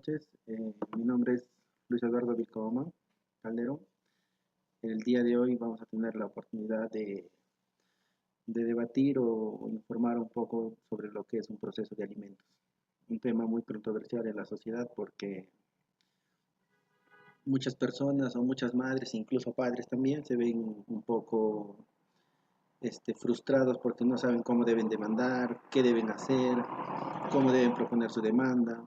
noches. Mi nombre es Luis Eduardo Vilcaboma Calderón. El día de hoy vamos a tener la oportunidad de debatir o informar un poco sobre lo que es un proceso de alimentos. Un tema muy controversial en la sociedad porque muchas personas o muchas madres, incluso padres también, se ven un poco frustrados porque no saben cómo deben demandar, qué deben hacer, cómo deben proponer su demanda,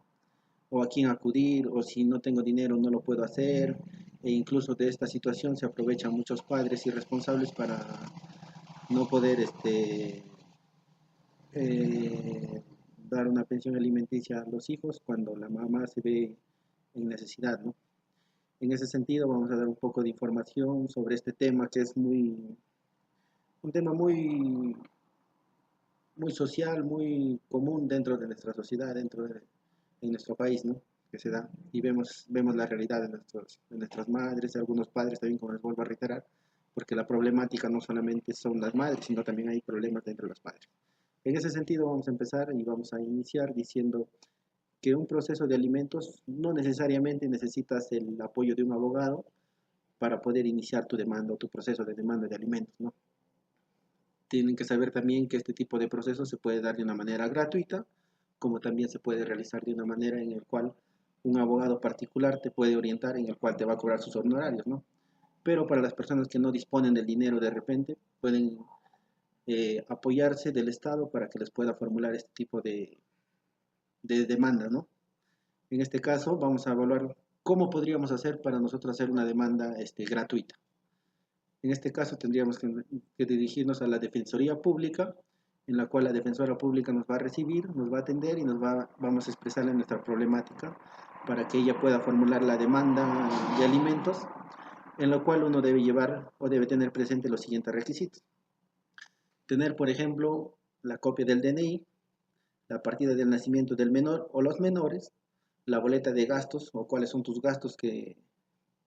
o a quién acudir, o si no tengo dinero no lo puedo hacer, e incluso de esta situación se aprovechan muchos padres irresponsables para no poder dar una pensión alimenticia a los hijos cuando la mamá se ve en necesidad, ¿no? En ese sentido vamos a dar un poco de información sobre este tema que es un tema muy social, muy común dentro de nuestra sociedad, en nuestro país, ¿no? Que se da y vemos la realidad de nuestras madres, de algunos padres también, como les vuelvo a reiterar, porque la problemática no solamente son las madres, sino también hay problemas dentro de los padres. En ese sentido vamos a empezar y vamos a iniciar diciendo que un proceso de alimentos no necesariamente necesitas el apoyo de un abogado para poder iniciar tu demanda o tu proceso de demanda de alimentos, ¿no? Tienen que saber también que este tipo de proceso se puede dar de una manera gratuita, como también se puede realizar de una manera en el cual un abogado particular te puede orientar, en el cual te va a cobrar sus honorarios, ¿no? Pero para las personas que no disponen del dinero de repente, pueden apoyarse del Estado para que les pueda formular este tipo de demanda, ¿no? En este caso, vamos a evaluar cómo podríamos hacer para nosotros hacer una demanda gratuita. En este caso tendríamos que dirigirnos a la Defensoría Pública, en la cual la Defensora Pública nos va a recibir, nos va a atender y vamos a expresarle nuestra problemática para que ella pueda formular la demanda de alimentos, en la cual uno debe llevar o debe tener presente los siguientes requisitos. Tener, por ejemplo, la copia del DNI, la partida del nacimiento del menor o los menores, la boleta de gastos o cuáles son tus gastos que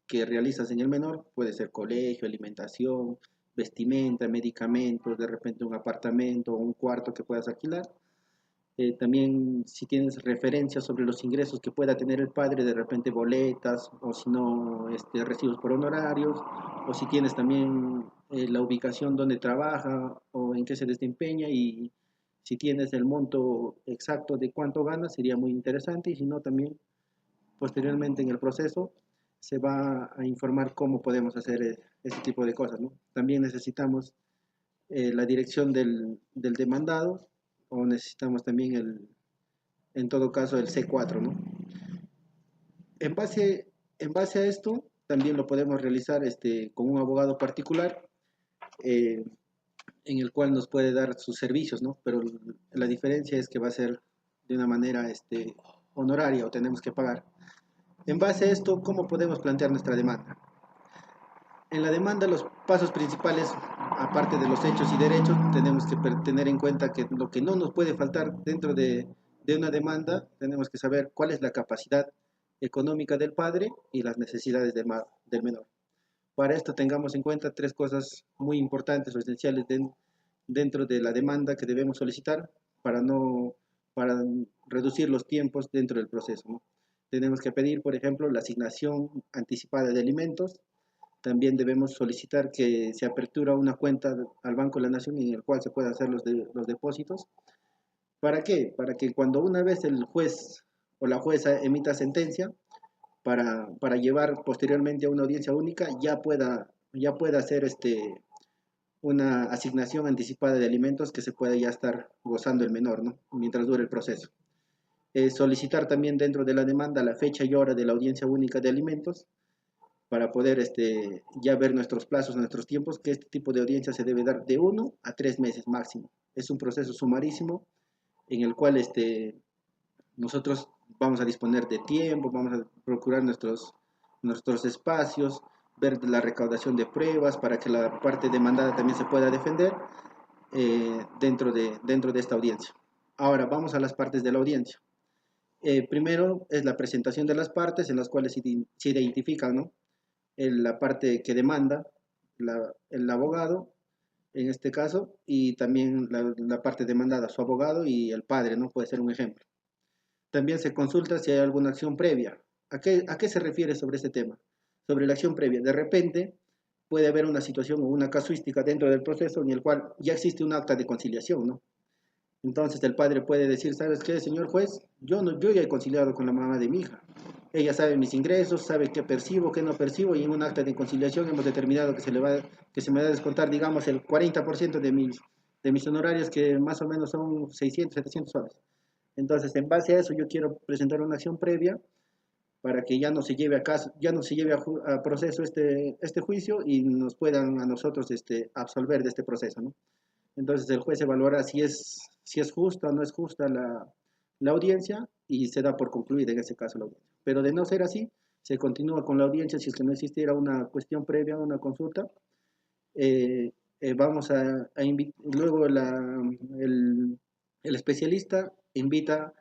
realizas en el menor, puede ser colegio, alimentación, vestimenta, medicamentos, de repente un apartamento o un cuarto que puedas alquilar. También si tienes referencias sobre los ingresos que pueda tener el padre, de repente boletas o si no recibos por honorarios, o si tienes también la ubicación donde trabaja o en qué se desempeña y si tienes el monto exacto de cuánto gana sería muy interesante y si no también posteriormente en el proceso se va a informar cómo podemos hacer este tipo de cosas, ¿no? También necesitamos la dirección del demandado o necesitamos también en todo caso el C4, ¿no? En en base a esto también lo podemos realizar con un abogado particular eh, en el cual nos puede dar sus servicios, ¿no? Pero la diferencia es que va a ser de una manera honoraria o tenemos que pagar. En base a esto, ¿cómo podemos plantear nuestra demanda? En la demanda, los pasos principales, aparte de los hechos y derechos, tenemos que tener en cuenta que lo que no nos puede faltar dentro de una demanda, tenemos que saber cuál es la capacidad económica del padre y las necesidades del menor. Para esto tengamos en cuenta tres cosas muy importantes o esenciales dentro de la demanda que debemos solicitar para, no, para reducir los tiempos dentro del proceso, ¿no? Tenemos que pedir, por ejemplo, la asignación anticipada de alimentos. También debemos solicitar que se apertura una cuenta al Banco de la Nación en el cual se puedan hacer los depósitos. ¿Para qué? Para que cuando una vez el juez o la jueza emita sentencia, para llevar posteriormente a una audiencia única, ya pueda hacer una asignación anticipada de alimentos que se pueda ya estar gozando el menor, ¿no? Mientras dure el proceso. Solicitar también dentro de la demanda la fecha y hora de la audiencia única de alimentos para poder ya ver nuestros plazos, nuestros tiempos, que este tipo de audiencia se debe dar de 1 a 3 meses máximo. Es un proceso sumarísimo en el cual nosotros vamos a disponer de tiempo, vamos a procurar nuestros espacios, ver la recaudación de pruebas para que la parte demandada también se pueda defender dentro de esta audiencia. Ahora vamos a las partes de la audiencia. Primero es la presentación de las partes en las cuales se identifican, ¿no? La parte que demanda, el abogado, en este caso, y también la parte demandada, su abogado y el padre, ¿no? Puede ser un ejemplo. también se consulta si hay alguna acción previa. A qué se refiere sobre este tema? Sobre la acción previa. De repente puede haber una situación o una casuística dentro del proceso en el cual ya existe un acta de conciliación, ¿no? Entonces el padre puede decir, ¿sabes qué, señor juez? Yo ya he conciliado con la mamá de mi hija. Ella sabe mis ingresos, sabe qué percibo, qué no percibo, y en un acta de conciliación hemos determinado que se me va a descontar, digamos, el 40% de mis honorarios, que más o menos son 600, 700 soles. Entonces, en base a eso, yo quiero presentar una acción previa para que ya no se lleve a caso, ya no se lleve a proceso este juicio y nos puedan a nosotros absolver de este proceso, ¿no? Entonces el juez evaluará si es justa o no es justa la audiencia y se da por concluida en ese caso la audiencia. Pero de no ser así, se continúa con la audiencia si es que no existiera una cuestión previa, una consulta. Vamos a luego el especialista invita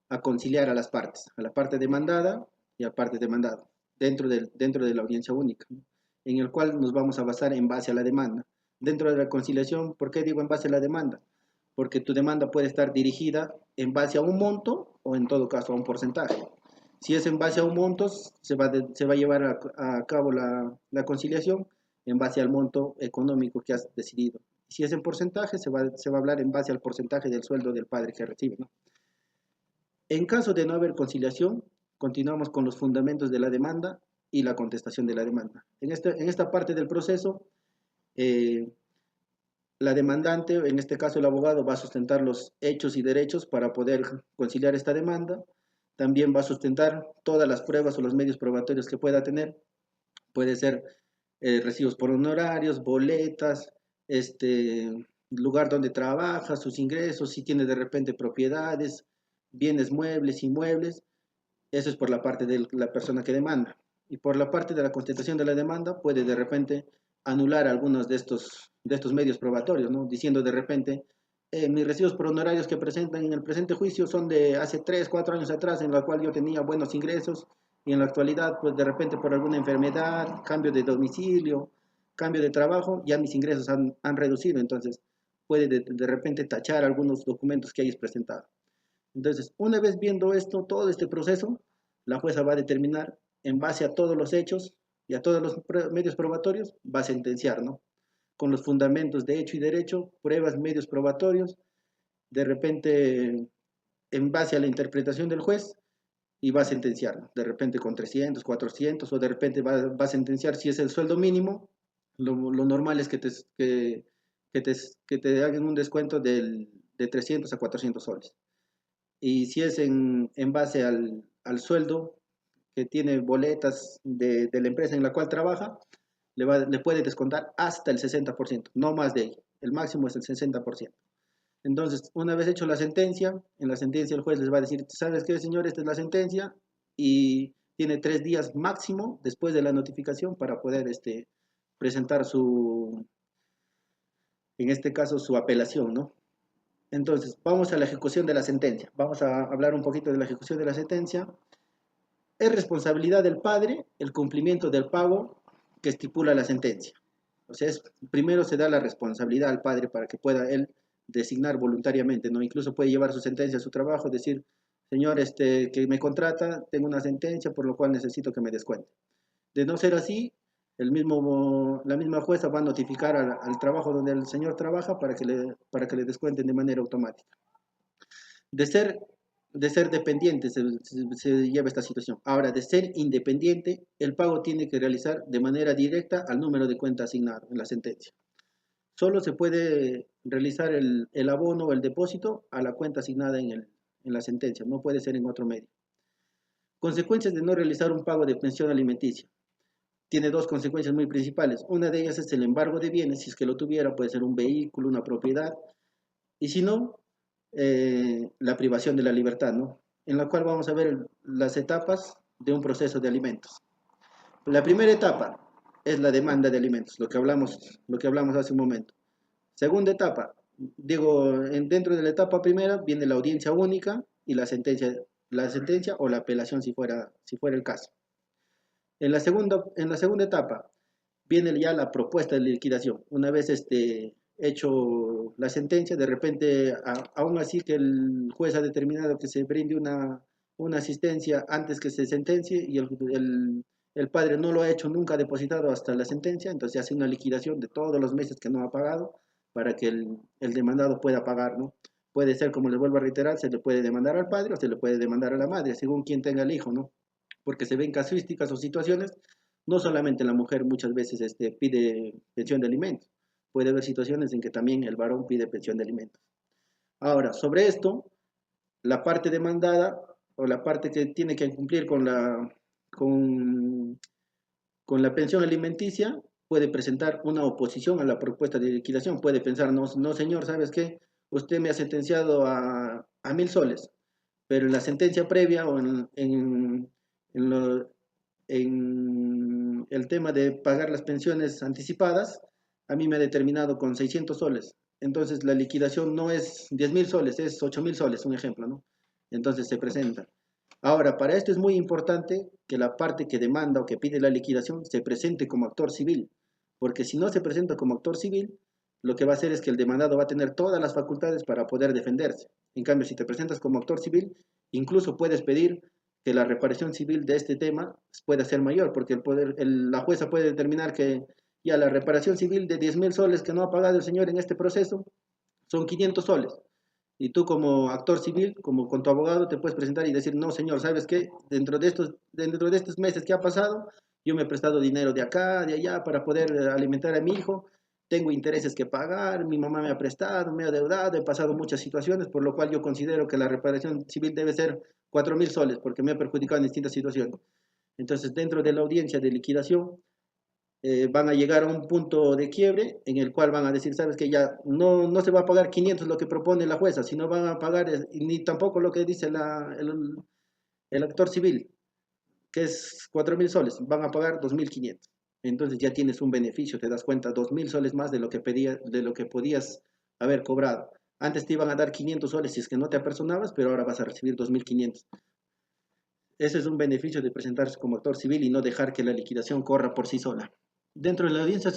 a conciliar a las partes, a la parte demandada y a la parte demandada, dentro de la audiencia única, ¿no? En el cual nos vamos a basar en base a la demanda. Dentro de la conciliación, ¿por qué digo en base a la demanda? Porque tu demanda puede estar dirigida en base a un monto o en todo caso a un porcentaje. Si es en base a un monto, se va a llevar a cabo la conciliación en base al monto económico que has decidido. Si es en porcentaje, se va a hablar en base al porcentaje del sueldo del padre que recibe, ¿no? En caso de no haber conciliación, continuamos con los fundamentos de la demanda y la contestación de la demanda. En esta parte del proceso, eh, la demandante, en este caso el abogado, va a sustentar los hechos y derechos para poder conciliar esta demanda. También va a sustentar todas las pruebas o los medios probatorios que pueda tener. Puede ser recibos por honorarios, boletas, lugar donde trabaja, sus ingresos, si tiene de repente propiedades, bienes muebles, inmuebles. Eso es por la parte de la persona que demanda. Y por la parte de la contestación de la demanda, puede de repente anular algunos de estos medios probatorios, ¿no? Diciendo de repente, mis recibos por honorarios que presentan en el presente juicio son de hace 3 4 años atrás, en la cual yo tenía buenos ingresos, y en la actualidad, pues de repente por alguna enfermedad, cambio de domicilio, cambio de trabajo, ya mis ingresos han reducido. Entonces, puede de repente tachar algunos documentos que hayas presentado. Entonces, una vez viendo esto, todo este proceso, la jueza va a determinar, en base a todos los hechos y a todos los medios probatorios, va a sentenciar, ¿no? Con los fundamentos de hecho y derecho, pruebas, medios probatorios, de repente, en base a la interpretación del juez, y va a sentenciar, ¿no? De repente con 300, 400, o de repente va a sentenciar si es el sueldo mínimo. Lo normal es que te hagan un descuento de 300 a 400 soles. Y si es en base al sueldo que tiene boletas de la empresa en la cual trabaja, le puede descontar hasta el 60%, no más de ahí. El máximo es el 60%. Entonces, una vez hecho la sentencia, en la sentencia el juez les va a decir, ¿sabes qué, señor? Esta es la sentencia, y tiene 3 días máximo después de la notificación para poder presentar en este caso, su apelación, ¿no? Entonces, vamos a la ejecución de la sentencia. Vamos a hablar un poquito de la ejecución de la sentencia. Es responsabilidad del padre el cumplimiento del pago que estipula la sentencia. O sea, primero se da la responsabilidad al padre para que pueda él designar voluntariamente, ¿no? Incluso puede llevar su sentencia a su trabajo, decir, señor, que me contrata, tengo una sentencia por lo cual necesito que me descuente. De no ser así, la misma jueza va a notificar al trabajo donde el señor trabaja para que le descuenten de manera automática. De ser, de ser dependiente se lleva esta situación. Ahora, de ser independiente, el pago tiene que realizar de manera directa al número de cuenta asignado en la sentencia. Solo se puede realizar el abono o el depósito a la cuenta asignada en la sentencia, no puede ser en otro medio. Consecuencias de no realizar un pago de pensión alimenticia. Tiene dos consecuencias muy principales. Una de ellas es el embargo de bienes, si es que lo tuviera, puede ser un vehículo, una propiedad, y si no, la privación de la libertad, ¿no? En la cual vamos a ver las etapas de un proceso de alimentos. La primera etapa es la demanda de alimentos, lo que hablamos hace un momento. Segunda etapa, dentro de la etapa primera viene la audiencia única y la sentencia o la apelación si fuera el caso. En la segunda etapa viene ya la propuesta de liquidación. Una vez hecho la sentencia, de repente, aún así que el juez ha determinado que se brinde una asistencia antes que se sentencie y el padre no lo ha hecho nunca, ha depositado hasta la sentencia, entonces se hace una liquidación de todos los meses que no ha pagado para que el demandado pueda pagar, ¿no? Puede ser, como les vuelvo a reiterar, se le puede demandar al padre o se le puede demandar a la madre, según quien tenga el hijo, ¿no? Porque se ven casuísticas o situaciones, no solamente la mujer muchas veces pide pensión de alimentos, puede haber situaciones en que también el varón pide pensión de alimentos. Ahora, sobre esto, la parte demandada o la parte que tiene que cumplir con, con la pensión alimenticia puede presentar una oposición a la propuesta de liquidación. Puede pensar, no, no señor, ¿sabes qué? Usted me ha sentenciado a 1.000 soles, pero en la sentencia previa o en, lo, en el tema de pagar las pensiones anticipadas, a mí me ha determinado con 600 soles. Entonces la liquidación no es 10.000 soles, es 8.000 soles, un ejemplo, ¿no? Entonces se presenta. Ahora, para esto es muy importante que la parte que demanda o que pide la liquidación se presente como actor civil, porque si no se presenta como actor civil, lo que va a hacer es que el demandado va a tener todas las facultades para poder defenderse. En cambio, si te presentas como actor civil, incluso puedes pedir que la reparación civil de este tema pueda ser mayor, porque la jueza puede determinar que ya la reparación civil de 10.000 soles que no ha pagado el señor en este proceso son 500 soles. Y tú como actor civil, como con tu abogado, te puedes presentar y decir, no, señor, ¿sabes qué? Dentro de estos meses que ha pasado, yo me he prestado dinero de acá, de allá, para poder alimentar a mi hijo, tengo intereses que pagar, mi mamá me ha prestado, me ha adeudado, he pasado muchas situaciones, por lo cual yo considero que la reparación civil debe ser 4.000 soles, porque me ha perjudicado en distintas situaciones. Entonces, dentro de la audiencia de liquidación, van a llegar a un punto de quiebre en el cual van a decir, sabes que ya no se va a pagar 500 lo que propone la jueza, sino van a pagar, ni tampoco lo que dice el actor civil, que es 4.000 soles, van a pagar 2.500. Entonces ya tienes un beneficio, te das cuenta, 2.000 soles más de lo que podías haber cobrado. Antes te iban a dar 500 soles si es que no te apersonabas, pero ahora vas a recibir 2.500. Ese es un beneficio de presentarse como actor civil y no dejar que la liquidación corra por sí sola. Dentro de la audiencia,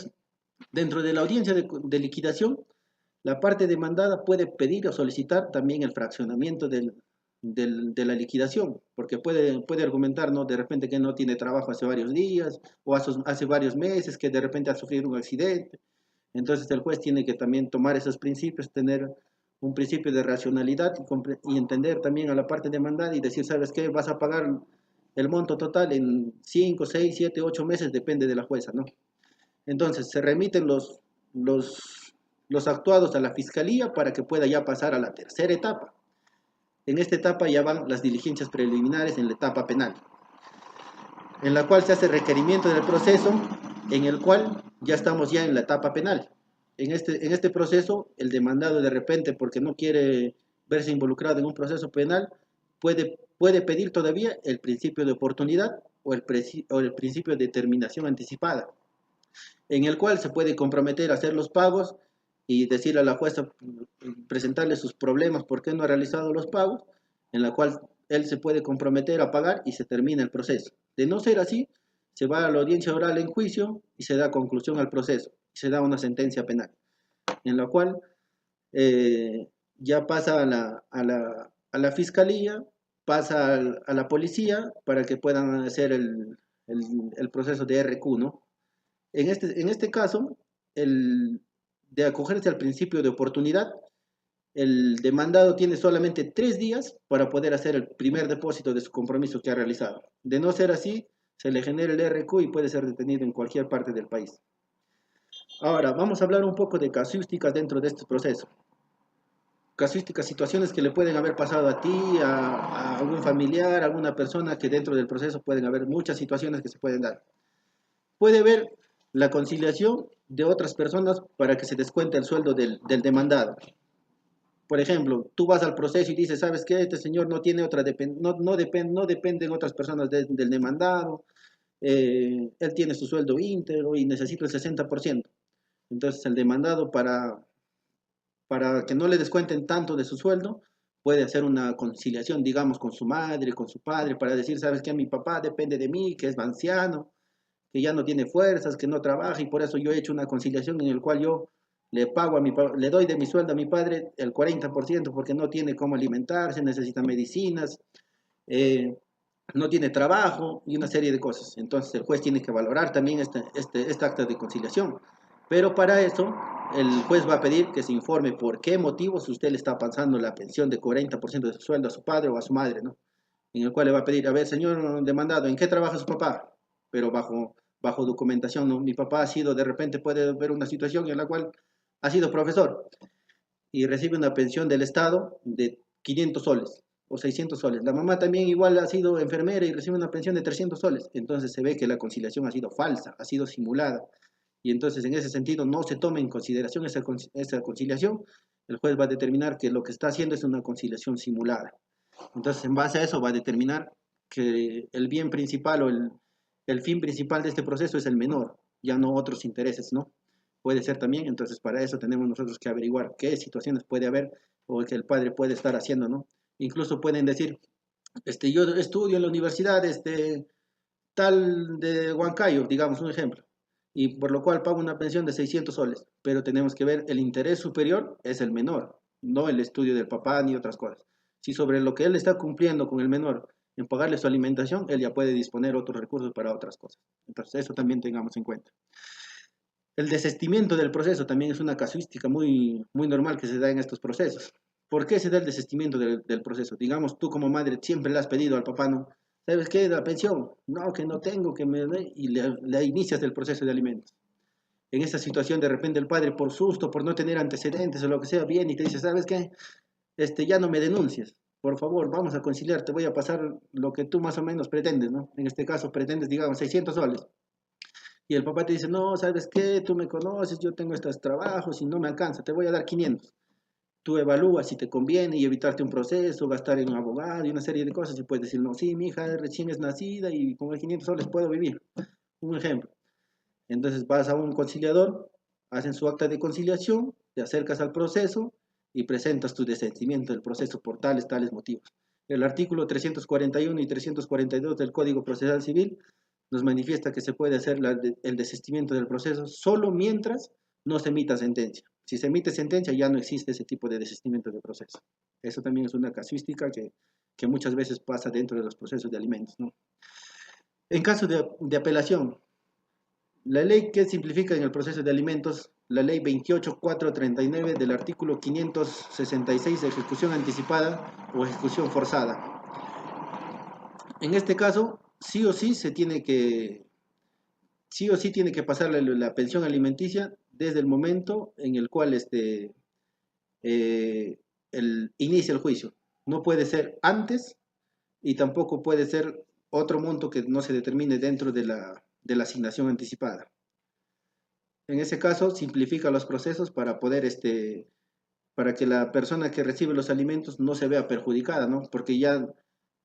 dentro de la audiencia de liquidación, la parte demandada puede pedir o solicitar también el fraccionamiento de la liquidación, porque puede argumentar, ¿no? De repente que no tiene trabajo hace varios días o hace varios meses, que de repente ha sufrido un accidente. Entonces el juez tiene que también tomar esos principios, tener un principio de racionalidad y entender también a la parte demandada y decir, ¿sabes qué? Vas a pagar el monto total en 5, 6, 7, 8 meses, depende de la jueza, ¿no? Entonces se remiten los actuados a la fiscalía para que pueda ya pasar a la tercera etapa. En esta etapa ya van las diligencias preliminares en la etapa penal, en la cual se hace requerimiento del proceso, en el cual ya estamos ya en la etapa penal. En este proceso, el demandado de repente, porque no quiere verse involucrado en un proceso penal, puede pedir todavía el principio de oportunidad o el principio de terminación anticipada, en el cual se puede comprometer a hacer los pagos y decirle a la jueza, presentarle sus problemas, por qué no ha realizado los pagos, en la cual él se puede comprometer a pagar y se termina el proceso. De no ser así, se va a la audiencia oral en juicio y se da conclusión al proceso, se da una sentencia penal, en la cual ya pasa a la fiscalía, pasa a la policía para que puedan hacer el proceso de RQ, ¿no? En este caso, de acogerse al principio de oportunidad, el demandado tiene solamente 3 días para poder hacer el primer depósito de su compromiso que ha realizado. De no ser así, se le genera el RQ y puede ser detenido en cualquier parte del país. Ahora, vamos a hablar un poco de casuísticas dentro de este proceso. Casuísticas, situaciones que le pueden haber pasado a ti, a algún familiar, a alguna persona, que dentro del proceso pueden haber muchas situaciones que se pueden dar. Puede haber la conciliación de otras personas para que se descuente el sueldo del demandado. Por ejemplo, tú vas al proceso y dices, ¿sabes qué? Este señor no tiene otra no dependen otras personas del demandado, él tiene su sueldo íntegro y necesita el 60%. Entonces el demandado, para que no le descuenten tanto de su sueldo, puede hacer una conciliación, digamos, con su madre, con su padre, para decir, ¿sabes qué? Mi papá depende de mí, que es anciano, que ya no tiene fuerzas, que no trabaja, y por eso yo he hecho una conciliación en el cual yo le doy de mi sueldo a mi padre el 40% porque no tiene cómo alimentarse, necesita medicinas. eh, no tiene trabajo y una serie de cosas. Entonces el juez tiene que valorar también este acta de conciliación. Pero para eso el juez va a pedir que se informe por qué motivos usted le está pasando la pensión de 40% de su sueldo a su padre o a su madre, ¿no? En el cual le va a pedir, a ver, señor demandado, ¿en qué trabaja su papá? Pero bajo documentación, ¿no? Mi papá ha sido, de repente puede haber una situación en la cual ha sido profesor y recibe una pensión del Estado de 500 soles o 600 soles. La mamá también igual ha sido enfermera y recibe una pensión de 300 soles. Entonces se ve que la conciliación ha sido falsa, ha sido simulada. Y entonces en ese sentido no se toma en consideración esa conciliación. El juez va a determinar que lo que está haciendo es una conciliación simulada. Entonces en base a eso va a determinar que el bien principal o el fin principal de este proceso es el menor, ya no otros intereses, ¿no? Puede ser también, entonces para eso tenemos nosotros que averiguar qué situaciones puede haber o que el padre puede estar haciendo, ¿no? Incluso pueden decir, yo estudio en la universidad tal de Huancayo, digamos un ejemplo, y por lo cual pago una pensión de 600 soles, pero tenemos que ver el interés superior es el menor, no el estudio del papá ni otras cosas. Si sobre lo que él está cumpliendo con el menor en pagarle su alimentación, él ya puede disponer otros recursos para otras cosas. Entonces eso también tengamos en cuenta. El desistimiento del proceso también es una casuística muy normal que se da en estos procesos. ¿Por qué se da el desistimiento del proceso? Digamos, tú como madre siempre le has pedido al papá, ¿no? ¿Sabes qué? La pensión. No, que no tengo, que me dé. Y le inicias el proceso de alimentos. En esa situación, de repente, el padre, por susto, por no tener antecedentes o lo que sea, viene y te dice, ¿sabes qué? Ya no me denuncies. Por favor, vamos a conciliar, te voy a pasar lo que tú más o menos pretendes, ¿no? En este caso, pretendes, digamos, 600 soles. Y el papá te dice, no, ¿sabes qué? Tú me conoces, yo tengo estos trabajos y no me alcanza, te voy a dar 500. Tú evalúas si te conviene y evitarte un proceso, gastar en un abogado y una serie de cosas y puedes decir, no, sí, mi hija recién es nacida y con el 500 soles puedo vivir. Un ejemplo. Entonces vas a un conciliador, hacen su acta de conciliación, te acercas al proceso y presentas tu desistimiento del proceso por tales motivos. El artículo 341 y 342 del Código Procesal Civil nos manifiesta que se puede hacer el desistimiento del proceso solo mientras no se emita sentencia. Si se emite sentencia ya no existe ese tipo de desistimiento del proceso. Eso también es una casuística que muchas veces pasa dentro de los procesos de alimentos, ¿no? En caso de apelación, la ley que simplifica en el proceso de alimentos, la ley 28439 del artículo 566 de ejecución anticipada o ejecución forzada. En este caso, sí o sí tiene que pasar la pensión alimenticia desde el momento en el cual eh, inicia el juicio. No puede ser antes y tampoco puede ser otro monto que no se determine dentro de la asignación anticipada. En ese caso, simplifica los procesos para poder, para que la persona que recibe los alimentos no se vea perjudicada, ¿no? Porque ya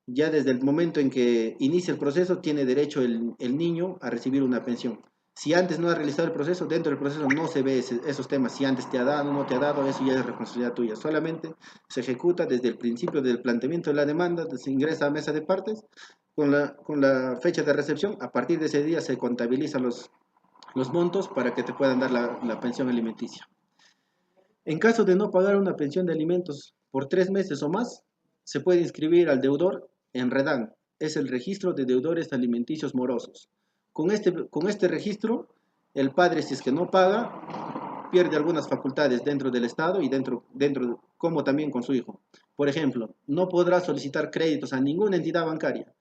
desde el momento en que inicia el proceso, tiene derecho el niño a recibir una pensión. Si antes no ha realizado el proceso, dentro del proceso no se ve esos temas. Si antes te ha dado o no te ha dado, eso ya es responsabilidad tuya. Solamente se ejecuta desde el principio del planteamiento de la demanda, se ingresa a mesa de partes con la fecha de recepción. A partir de ese día se contabilizan los montos para que te puedan dar la pensión alimenticia. En caso de no pagar una pensión de alimentos por 3 meses o más, se puede inscribir al deudor en REDAN, es el registro de deudores alimenticios morosos. Con este registro, el padre, si es que no paga, pierde algunas facultades dentro del Estado y como también con su hijo. Por ejemplo, no podrá solicitar créditos a ninguna entidad bancaria.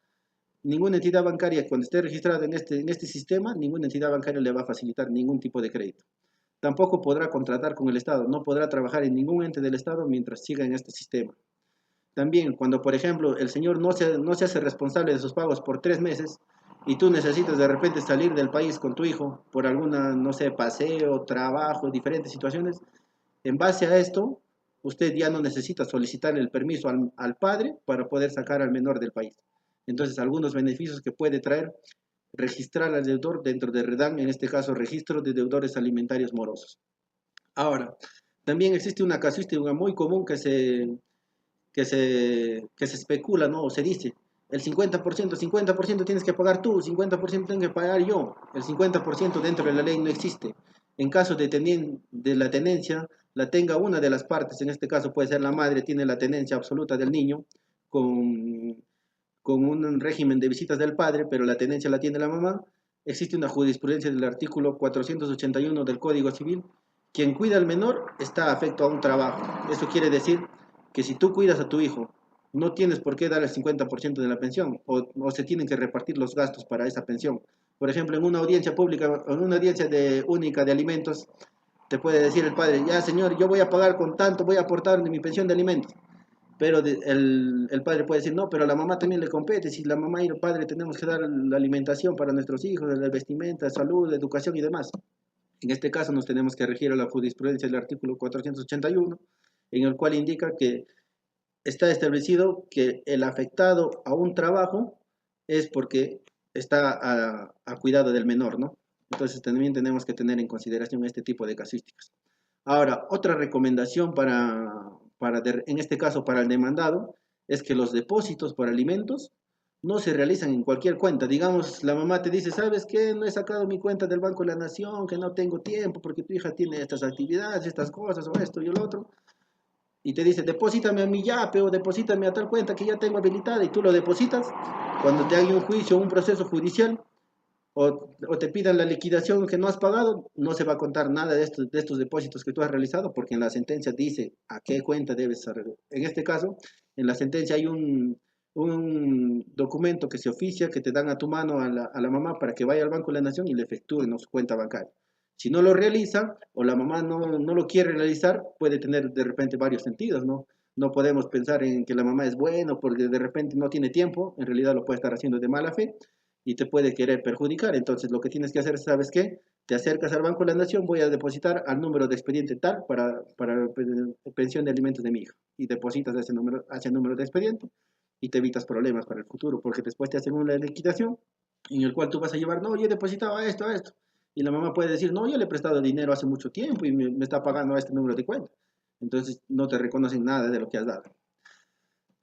Ninguna entidad bancaria, cuando esté registrada en este sistema, ninguna entidad bancaria le va a facilitar ningún tipo de crédito. Tampoco podrá contratar con el Estado, no podrá trabajar en ningún ente del Estado mientras siga en este sistema. También, cuando por ejemplo el señor no se hace responsable de sus pagos por 3 meses y tú necesitas de repente salir del país con tu hijo por alguna, no sé, paseo, trabajo, diferentes situaciones, en base a esto, usted ya no necesita solicitar el permiso al padre para poder sacar al menor del país. Entonces, algunos beneficios que puede traer registrar al deudor dentro de REDAN, en este caso, registro de deudores alimentarios morosos. Ahora, también existe una casuística muy común que se especula, ¿no? O se dice, el 50% tienes que pagar tú, 50% tengo que pagar yo. El 50% dentro de la ley no existe. En caso de la tenencia, la tenga una de las partes, en este caso puede ser la madre, tiene la tenencia absoluta del niño, con con un régimen de visitas del padre, pero la tenencia la tiene la mamá, existe una jurisprudencia del artículo 481 del Código Civil. Quien cuida al menor está afecto a un trabajo. Eso quiere decir que si tú cuidas a tu hijo, no tienes por qué dar el 50% de la pensión o se tienen que repartir los gastos para esa pensión. Por ejemplo, en una audiencia pública, en una audiencia única de alimentos, te puede decir el padre, ya señor, yo voy a pagar con tanto, voy a aportar de mi pensión de alimentos. Pero el padre puede decir, no, pero a la mamá también le compete, si la mamá y el padre tenemos que dar la alimentación para nuestros hijos, la vestimenta, salud, educación y demás. En este caso nos tenemos que regir a la jurisprudencia del artículo 481, en el cual indica que está establecido que el afectado a un trabajo es porque está a cuidado del menor, ¿no? Entonces también tenemos que tener en consideración este tipo de casuísticas. Ahora, otra recomendación en este caso para el demandado, es que los depósitos por alimentos no se realizan en cualquier cuenta. Digamos, la mamá te dice, ¿sabes qué? No he sacado mi cuenta del Banco de la Nación, que no tengo tiempo porque tu hija tiene estas actividades, estas cosas, o esto y el otro. Y te dice, deposítame a mi YAPE o deposítame a tal cuenta que ya tengo habilitada y tú lo depositas. Cuando te haga un juicio, un proceso judicial, o te pidan la liquidación que no has pagado, no se va a contar nada de estos depósitos que tú has realizado, porque en la sentencia dice a qué cuenta debes arreglar. En este caso, en la sentencia hay un documento que se oficia, que te dan a tu mano a la mamá para que vaya al Banco de la Nación y le efectúe en su cuenta bancaria. Si no lo realiza o la mamá no lo quiere realizar, puede tener de repente varios sentidos, ¿no? No podemos pensar en que la mamá es buena porque de repente no tiene tiempo, en realidad lo puede estar haciendo de mala fe y te puede querer perjudicar. Entonces, lo que tienes que hacer, ¿sabes qué? Te acercas al Banco de la Nación, voy a depositar al número de expediente tal para pensión de alimentos de mi hija. Y depositas ese número de expediente y te evitas problemas para el futuro, porque después te hacen una liquidación en el cual tú vas a llevar, no, yo he depositado a esto, a esto. Y la mamá puede decir, no, yo le he prestado dinero hace mucho tiempo y me está pagando a este número de cuenta. Entonces, no te reconocen nada de lo que has dado.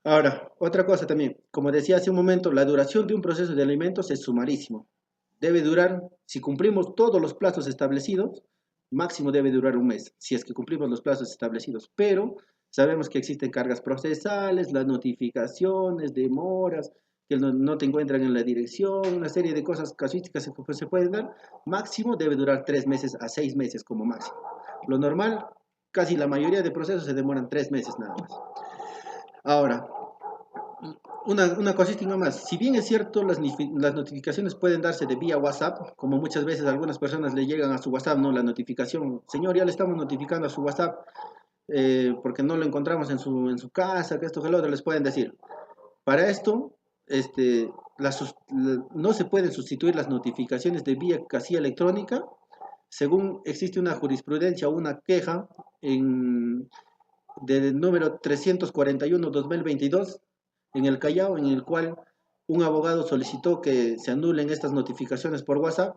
Ahora, otra cosa también, como decía hace un momento, la duración de un proceso de alimentos es sumarísimo. Debe durar, si cumplimos todos los plazos establecidos, máximo debe durar un mes, si es que cumplimos los plazos establecidos. Pero sabemos que existen cargas procesales, las notificaciones, demoras, que no te encuentran en la dirección, una serie de cosas casuísticas que se pueden dar. Máximo debe durar 3 meses a 6 meses como máximo. Lo normal, casi la mayoría de procesos se demoran 3 meses nada más. Ahora, una cosita más, si bien es cierto, las notificaciones pueden darse de vía WhatsApp, como muchas veces a algunas personas le llegan a su WhatsApp, ¿no? La notificación, señor, ya le estamos notificando a su WhatsApp porque no lo encontramos en su casa, que esto, que lo otro, les pueden decir. Para esto, no se pueden sustituir las notificaciones de vía casilla electrónica, según existe una jurisprudencia o una queja del número 341-2022 en el Callao, en el cual un abogado solicitó que se anulen estas notificaciones por WhatsApp,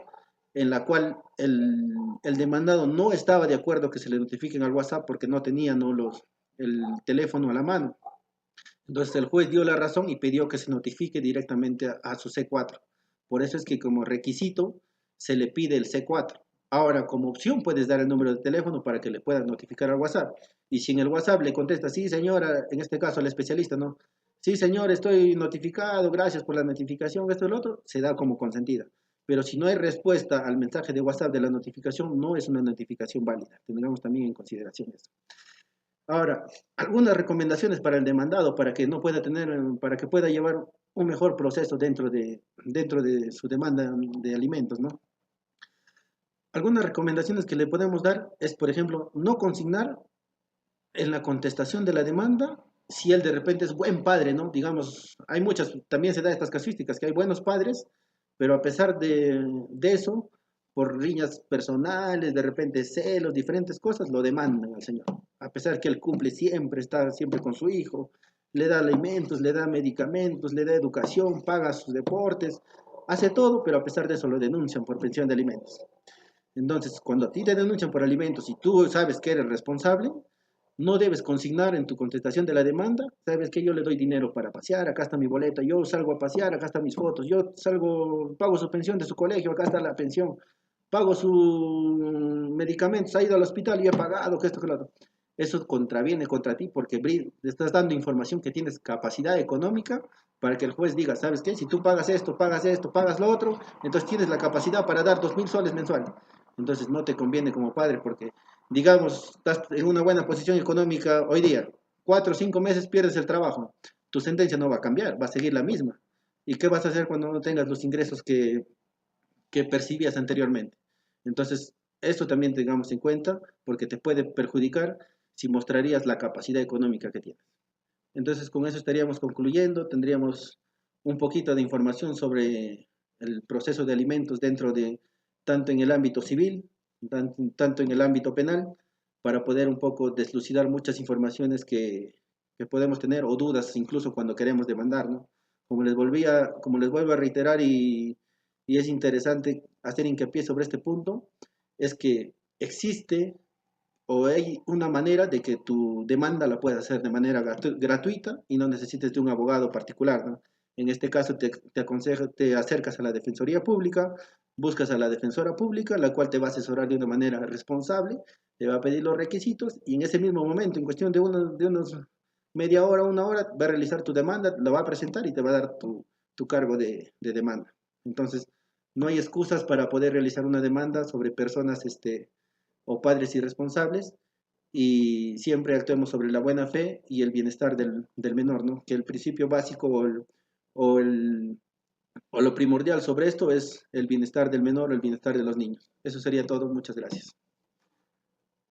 en la cual el demandado no estaba de acuerdo que se le notifiquen al WhatsApp porque no tenía, ¿no?, el teléfono a la mano. Entonces el juez dio la razón y pidió que se notifique directamente a su C4. Por eso es que como requisito se le pide el C4. Ahora, como opción puedes dar el número de teléfono para que le puedan notificar al WhatsApp. Y si en el WhatsApp le contesta, sí señora, en este caso al especialista, ¿no? Sí señor, estoy notificado, gracias por la notificación, esto y lo otro, se da como consentida. Pero si no hay respuesta al mensaje de WhatsApp de la notificación, no es una notificación válida. Tendremos también en consideración esto. Ahora, algunas recomendaciones para el demandado para que no pueda para que pueda llevar un mejor proceso dentro de su demanda de alimentos, ¿no? Algunas recomendaciones que le podemos dar es, por ejemplo, no consignar en la contestación de la demanda si él de repente es buen padre, ¿no? Digamos, hay muchas, también se da estas casuísticas, que hay buenos padres, pero a pesar de eso, por riñas personales, de repente celos, diferentes cosas, lo demandan al señor. A pesar que él cumple siempre, está siempre con su hijo, le da alimentos, le da medicamentos, le da educación, paga sus deportes, hace todo, pero a pesar de eso lo denuncian por pensión de alimentos. Entonces, cuando a ti te denuncian por alimentos y tú sabes que eres responsable, no debes consignar en tu contestación de la demanda, sabes que yo le doy dinero para pasear, acá está mi boleta, yo salgo a pasear, acá están mis fotos, yo salgo, pago su pensión de su colegio, acá está la pensión, pago sus medicamentos, ha ido al hospital y he pagado, que esto, que lo otro. eso contraviene contra ti porque le estás dando información que tienes capacidad económica para que el juez diga, ¿sabes qué? Si tú pagas esto, pagas lo otro, entonces tienes la capacidad para dar 2.000 soles mensuales. Entonces no te conviene como padre porque, digamos, estás en una buena posición económica hoy día, 4 o 5 meses pierdes el trabajo, tu sentencia no va a cambiar, va a seguir la misma. ¿Y qué vas a hacer cuando no tengas los ingresos que percibías anteriormente? Entonces, esto también tengamos en cuenta porque te puede perjudicar si mostrarías la capacidad económica que tienes. Entonces, con eso estaríamos concluyendo, tendríamos un poquito de información sobre el proceso de alimentos dentro de, tanto en el ámbito civil, tanto en el ámbito penal, para poder un poco deslucidar muchas informaciones que podemos tener o dudas incluso cuando queremos demandar, ¿no? Como les vuelvo a reiterar y es interesante hacer hincapié sobre este punto, es que existe o hay una manera de que tu demanda la puedas hacer de manera gratuita y no necesites de un abogado particular, ¿no? En este caso te aconsejo, te acercas a la Defensoría Pública, buscas a la Defensora Pública, la cual te va a asesorar de una manera responsable, te va a pedir los requisitos y en ese mismo momento, en cuestión de unos media hora, una hora, va a realizar tu demanda, la va a presentar y te va a dar tu cargo de demanda. Entonces, no hay excusas para poder realizar una demanda sobre personas o padres irresponsables y siempre actuemos sobre la buena fe y el bienestar del menor, ¿no? Que el principio básico o, el, o lo primordial sobre esto es el bienestar del menor, el bienestar de los niños. Eso sería todo. Muchas gracias.